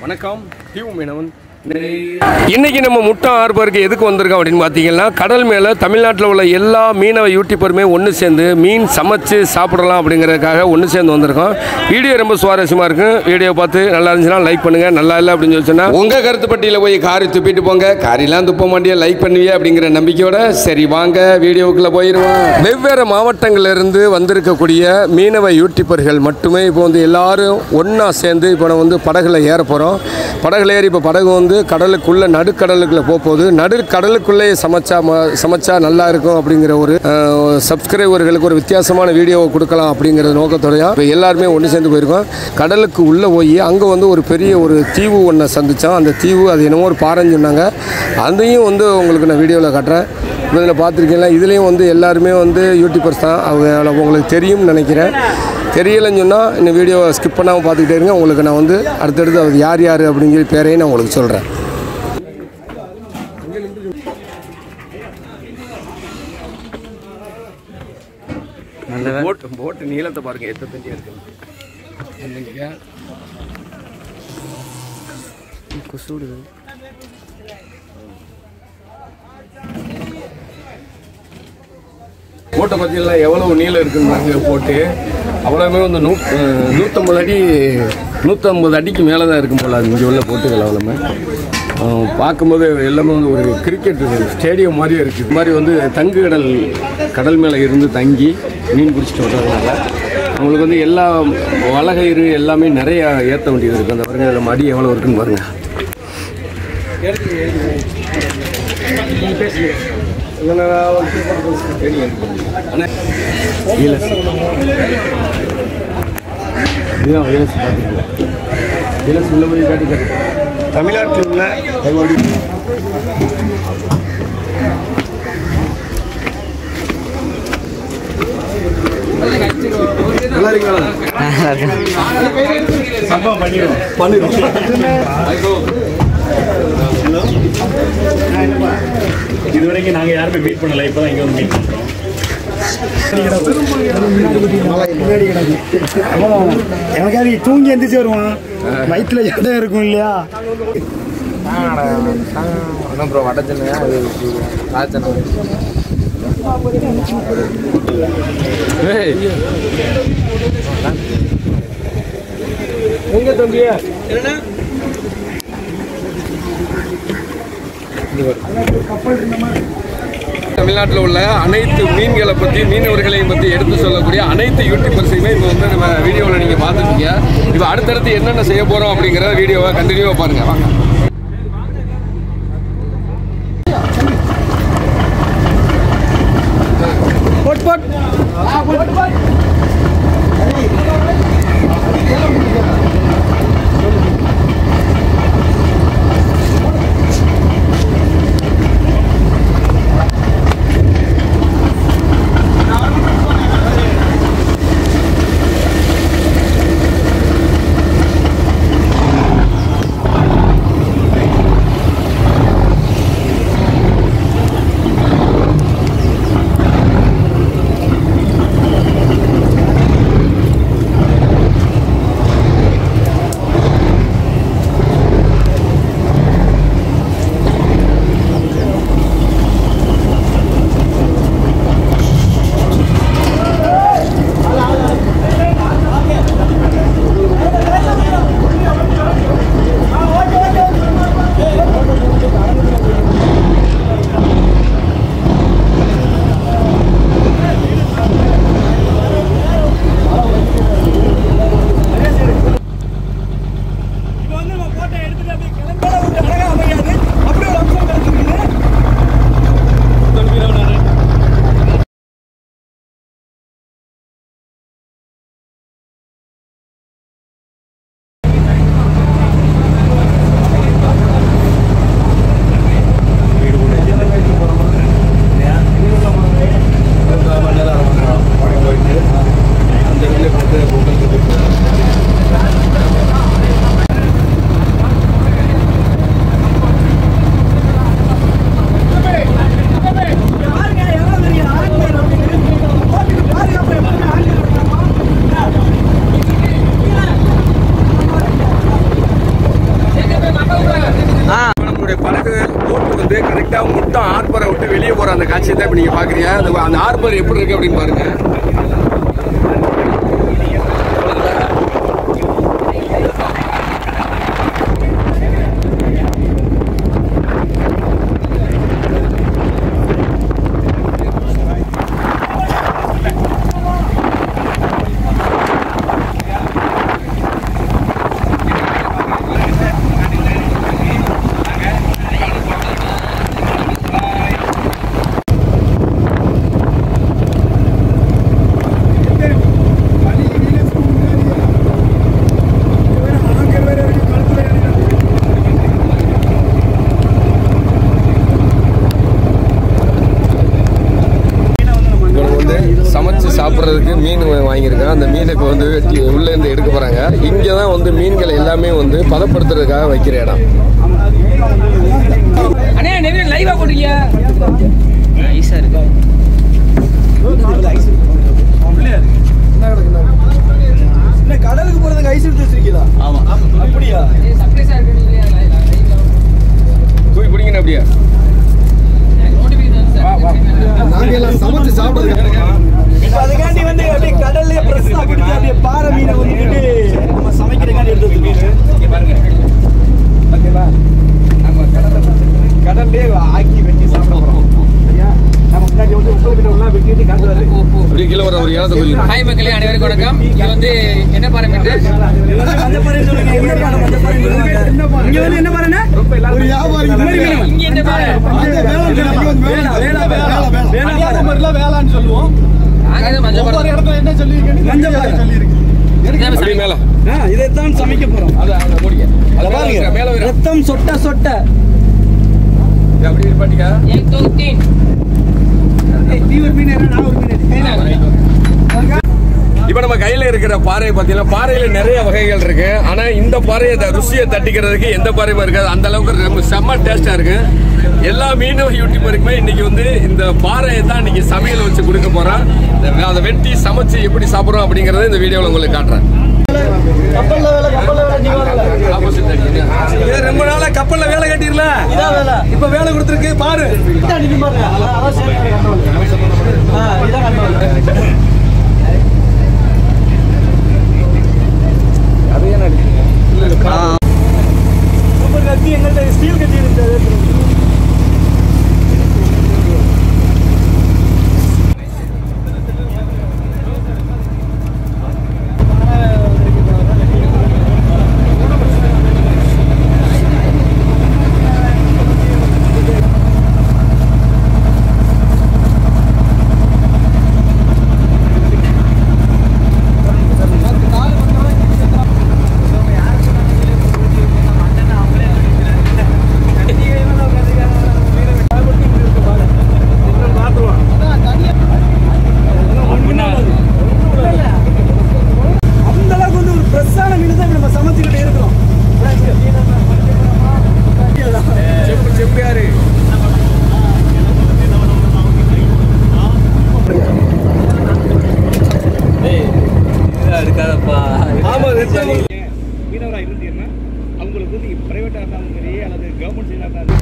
வணக்கம் டியூ மீனவன். இன்றைக்கி நம்ம முட்டம் ஹார்பருக்கு எதுக்கு வந்திருக்கோம் அப்படின்னு பார்த்தீங்கன்னா, கடல் மேலே தமிழ்நாட்டில் உள்ள எல்லா மீனவ யூடியூபருமே ஒன்று சேர்ந்து மீன் சமைச்சு சாப்பிடலாம் அப்படிங்கிறதுக்காக ஒன்று சேர்ந்து வந்திருக்கோம். வீடியோ ரொம்ப சுவாரஸ்யமாக இருக்கும். வீடியோ பார்த்து நல்லா இருந்துச்சுன்னா லைக் பண்ணுங்கள், நல்லா இல்லை அப்படின்னு சொல்லிச்சுன்னா உங்கள் கருத்து பட்டியில் போய் காரி துப்பிட்டு போங்க. காரிலாம் துப்ப மாட்டியா, லைக் பண்ணுவியே அப்படிங்கிற நம்பிக்கையோட சரி வாங்க வீடியோக்குள்ளே போயிடுவோம். வெவ்வேறு மாவட்டங்களிலிருந்து வந்திருக்கக்கூடிய மீனவ யூடியூபர்கள் மட்டுமே இப்போ வந்து எல்லாரும் ஒன்றா சேர்ந்து இப்போ நம்ம வந்து படகுல ஏற போகிறோம். படகுல ஏறி இப்போ படகு வந்து கடலுக்குள்ளே நடுக்கடலுக்குள்ளே போகுது. நடுக்கடலுக்குள்ளேயே சமைச்சா நல்லா இருக்கும் அப்படிங்கிற ஒரு சப்ஸ்கிரைபர்களுக்கு ஒரு வித்தியாசமான வீடியோவை கொடுக்கலாம் அப்படிங்கிற நோக்கத்தோடையா இப்போ எல்லாருமே ஒன்று சேர்ந்து போயிருக்கோம். கடலுக்கு உள்ளே போய் அங்கே வந்து ஒரு பெரிய ஒரு தீவு ஒன்றை சந்தித்தோம். அந்த தீவு அது என்னமோ ஒரு பாறைன்னு சொன்னாங்க. அதையும் வந்து உங்களுக்கு நான் வீடியோவில் காட்டுறேன். இதில் பார்த்துருக்கீங்களா, இதுலேயும் வந்து எல்லாருமே வந்து யூடியூபர்ஸ் தான். அவங்க உங்களுக்கு தெரியும்னு நினைக்கிறேன். தெரியலைன்னு சொன்னால் இந்த வீடியோவை ஸ்கிப் பண்ணாமல் பார்த்துக்கிட்டே இருங்க. உங்களுக்கு நான் வந்து அடுத்தடுத்து அது யார் யார் அப்படிங்கிற பேரையும் நான் உங்களுக்கு சொல்கிறேன். போட்டு நீளத்தை பாருங்க, எத்தனை தண்ணியாக இருக்குங்க. கொசுடுது. போட்டை பார்த்தீங்கன்னா எவ்வளோ நீளம் இருக்குன்னு போட்டு அவ்வளோமே வந்து 150 அடிக்கு மேலே தான் இருக்கும் போல். அது இங்கே உள்ள போட்டுகள் அவ்வளோமே பார்க்கும்போது எல்லாமே வந்து ஒரு கிரிக்கெட் ஸ்டேடியம் மாதிரியே இருக்குது. இது மாதிரி வந்து கடல் மேலே இருந்து தங்கி மீன் பிடிச்சிட்டு வர்றதுனால அவங்களுக்கு வந்து எல்லா வலகயிறு எல்லாமே நிறையா ஏற்ற வேண்டியது இருக்குது. அந்த பாருங்க அதில் மடி எவ்வளோ இருக்குன்னு பாருங்கள். தமிழ்நாட்டில் உள்ள நல்லா இருக்கீங்களா? இதுவரைக்கும் நாங்கள் யாருமே மீட் பண்ணல. இப்போ தான் இங்கே வந்து மீட் பண்ணுறோம். எனக்காவது தூங்கி எந்திரிச்சு வருவான். வயிற்றுல இடம் இருக்கும் இல்லையா? அப்புறம் வடச்சனை ராஜனை எங்க தம்பியா என்ன தமிழ்நாட்டில் உள்ள அனைத்து மீன்களை பற்றி மீனவர்களையும் பற்றி எடுத்து சொல்லக்கூடிய அனைத்து யூடியூபர்ஸையுமே இப்போ வந்து நம்ம வீடியோவில் நீங்கள் பார்த்துருக்கீங்க. இப்போ அடுத்தடுத்து என்னென்ன செய்ய போகிறோம் அப்படிங்கிற வீடியோவை கண்டினியூவாக பாருங்கள். வாங்க. கம்ப்ளீட்டாக முட்டை ஆர்பரை விட்டு வெளியே போகிற அந்த காட்சியை தான் இப்போ நீங்கள் பார்க்குறீங்க. அந்த ஆர்பர் எப்படி இருக்குது அப்படின்னு பாருங்கள். சாப்பிட்றதுக்கு மீன் வாங்கியிருக்கேன். அந்த மீனை இப்போ வந்து உள்ளேருந்து எடுக்க போகிறாங்க. இங்கே தான் வந்து மீன்கள் எல்லாமே வந்து பதப்படுத்துறதுக்காக வைக்கிற இடம். கடலுக்கு போறதுக்கு ஐஸ் எடுத்து வச்சிருக்கீங்களா? ஆமா. அப்படியா? போய் பிடிக்கணும். அப்படியா நாங்க எல்லாம் சமைச்சு சாப்பிடுறது. அதுக்காண்டி வந்து அப்படியே கடல்ல பிரஸ்ஸா பிடிச்சி அப்படியே பாறை மீனை வந்துட்டு நம்ம சமைக்கிறதுக்காண்டி எடுத்து வச்சிருக்கோம். பாருங்க ஓகேவா? நம்ம கடல்லே ஆக்கி வெட்டி சாப்பிட போறோம். சரியா? நம்ம முன்னாடி வந்து உப்பு கிட்ட எல்லாம் வெட்டிட்டு காட்டுறாரு. அப்படியே கீழ வர ஒரு ஏலத்தை போய். ஹாய் மக்களே, அனைவருக்கும் வணக்கம். இது வந்து என்ன பாறை மீன்? மஞ்சள் பாறை சொல்லுங்க. என்ன பாறை? மஞ்சள் பாறை சொல்லுங்க. இங்க வந்து என்ன பாறைனா? ஒரு வியாபாரி இங்க என்ன பாறை? வேளாண்மையில வேளான்னு சொல்லுவோம். மஞ்சள் பாறை. ஒரு இடத்துல என்ன சொல்லிருக்கீங்க? மஞ்சள் பாறை சொல்லிருக்கு. அப்படியே மேல. இதைத்தான் சமைக்க போறோம். அத மூடிங்க. அத பாருங்க. மேல வர ரத்தம் சொட்ட சொட்ட. அப்படியே பாட்டிங்க. 1 2 3. நீ ஒரு மீன் ஏறா, நான் ஒரு மீன் ஏறா. இப்போ நம்ம கையில் இருக்கிற பாறை பார்த்தீங்கன்னா பாறையில் நிறைய வகைகள் இருக்கு. ஆனால் இந்த பாறையை ருசியை தட்டிக்கிறதுக்கு எந்த பாறையும் இருக்காது. அந்த அளவுக்கு ரொம்ப செம்ம டேஸ்டா இருக்கு. எல்லா மீனவ யூடியூபருக்குமே இன்னைக்கு வந்து இந்த பாறையை தான் இன்னைக்கு சமையல் வச்சு கொடுக்க போறோம். அதை வெட்டி சமைச்சு எப்படி சாப்பிட்றோம் அப்படிங்கறத இந்த வீடியோவில் உங்களுக்கு காட்டுறேன். ரொம்ப நாளா கப்பல்ல வேலை கட்டிடல, இப்ப வேலை கொடுத்துருக்கு பாரு. கத்தி எங்கள்கிட்ட ஸ்டீல் கத்தி இருந்தது. மீனவராக இருந்தீங்கன்னா அவங்களுக்கு வந்து பிரைவேட்டாக இருந்தாலும் சரி அல்லது கவர்மெண்ட் சைடாக இருந்தாலும்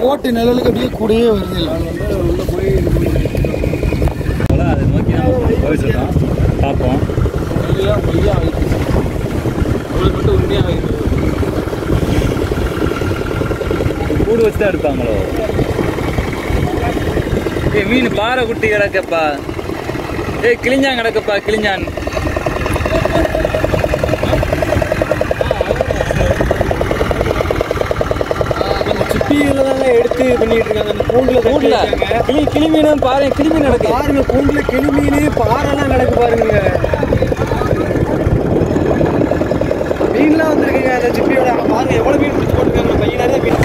ஓட்டு நிழலுக்கு அப்படியே கூடயே வருது. அதை நோக்கி நம்ம பார்ப்போம். சூடு வச்சு தான் எடுப்பாங்களோ? மீன் பாறை குட்டி கிடக்கப்பா. கிளிஞ்சான் கிடக்கப்பா, கிளிஞ்சான். எடுத்து பண்ணிட்டு இருக்காங்க. அந்த கூண்டுல கிளி மீன் பாருங்க, கிளி மீன் நடக்கு பாருங்க. கூண்டுல கிளி மீன் பாறைலாம் நடக்கு பாருங்க. மீன்லாம் வந்துருக்குங்க அந்த சிப்பியோட. பாருங்க எவ்வளவு மீன் பிடிச்சி போட்டுருக்காங்க. பையன் நிறைய மீன்.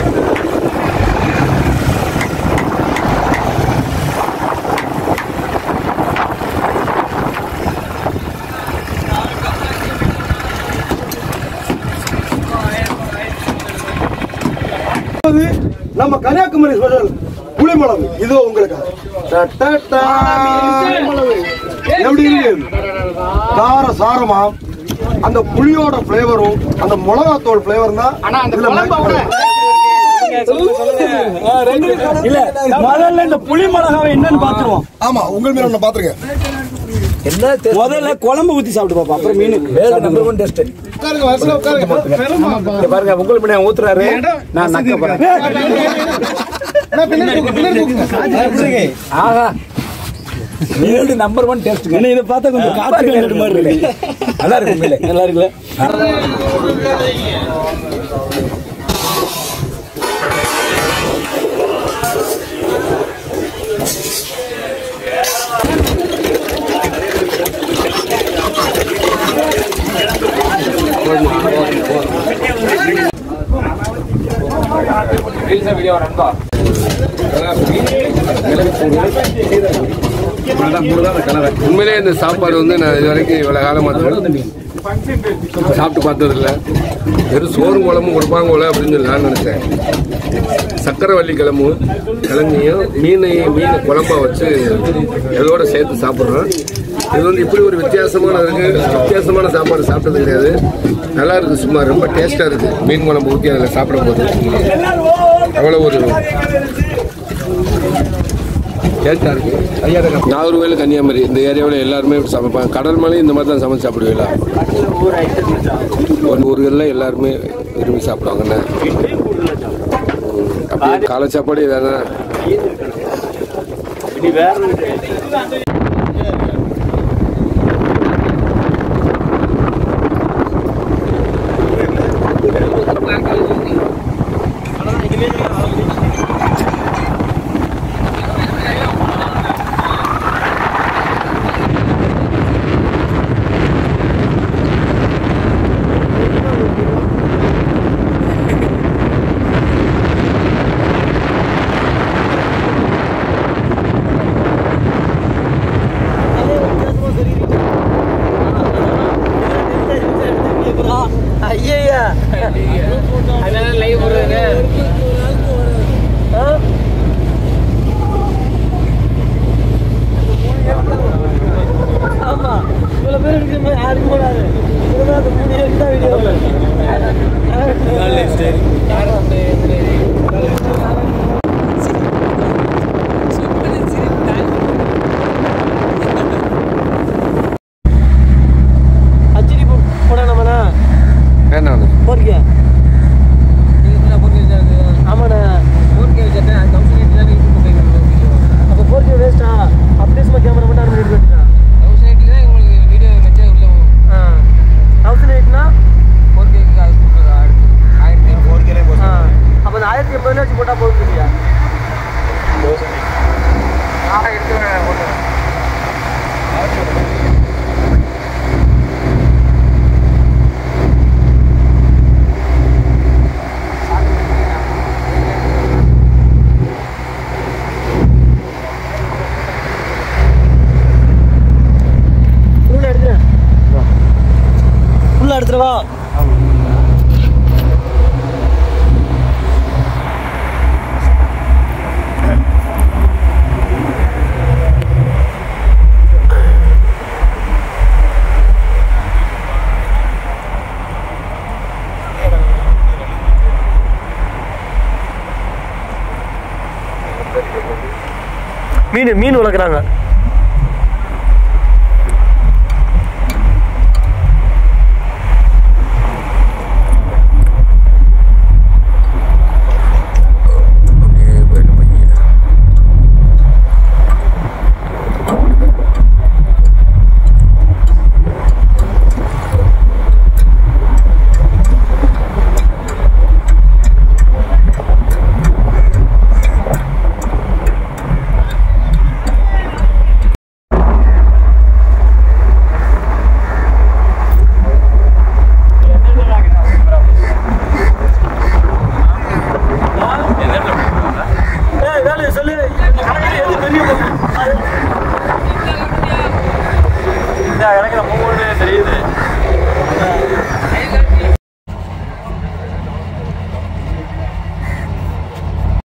நம்ம கன்னியாகுமரி ஸ்பெஷல் புளிமிளகு இது உங்களுக்கு எப்படி இருக்கு? கார சாரமா அந்த புளியோட பிளேவரும் அந்த மிளகாத்தோல் பிளேவர் தான். முதல்ல இந்த புளி மிளகாவை என்னன்னு பாத்துருவோம். ஆமா, உங்கள் மீன் ஒண்ணு பாத்துருங்க. முதல்ல குழம்பு ஊத்தி சாப்பிட்டு பாப்போம், அப்புறம் மீன். Number 1 test. பாருங்க உங்களுக்கு மீன் ஊத்துறாரு. நான் நக்க போறேன். ஆஹா, மீன் நம்பர் 1 டெஸ்ட். இதை பார்த்தா கொஞ்சம் காத்து மாதிரி இருக்கு. நல்லா இருக்கு மீன். நல்லா இருக்குல்ல? உண்மையிலே இந்த சாப்பாடு வந்து நான் இது வரைக்கும் இவ்வளவு காலமாக சாப்பிட்டு பார்த்ததில்ல. வெறும் சோறு குழம்பு கொடுப்பாங்க போல அப்படின்னு சொல்லி நான் நினைச்சேன். சக்கரவள்ளி கிழங்கையும் மீன் குழம்பா வச்சு இதோட சேர்த்து சாப்பிட்றோம். இது வந்து இப்படி ஒரு வித்தியாசமான சாப்பாடு சாப்பிட்டது கிடையாது. நல்லா இருக்குது, சும்மா ரொம்ப டேஸ்டாக இருக்குது. மீன் குழம்பு ஊற்றி அதில் சாப்பிடும்போது அவ்வளோ ஒரு டேஸ்டாக இருக்குது. நாகர்கோவில், கன்னியாகுமரி இந்த ஏரியாவில் எல்லாருமே இப்படி சமைப்பாங்க. கடல் மலையும் இந்த மாதிரி தான் சமைச்சு சாப்பிடுவீங்களா? ஒரு ஊர்களில் எல்லாருமே விரும்பி சாப்பிடுவாங்கண்ணே. அப்படியே காலை சாப்பாடு இதானே. மீன் வளர்க்குறாங்க.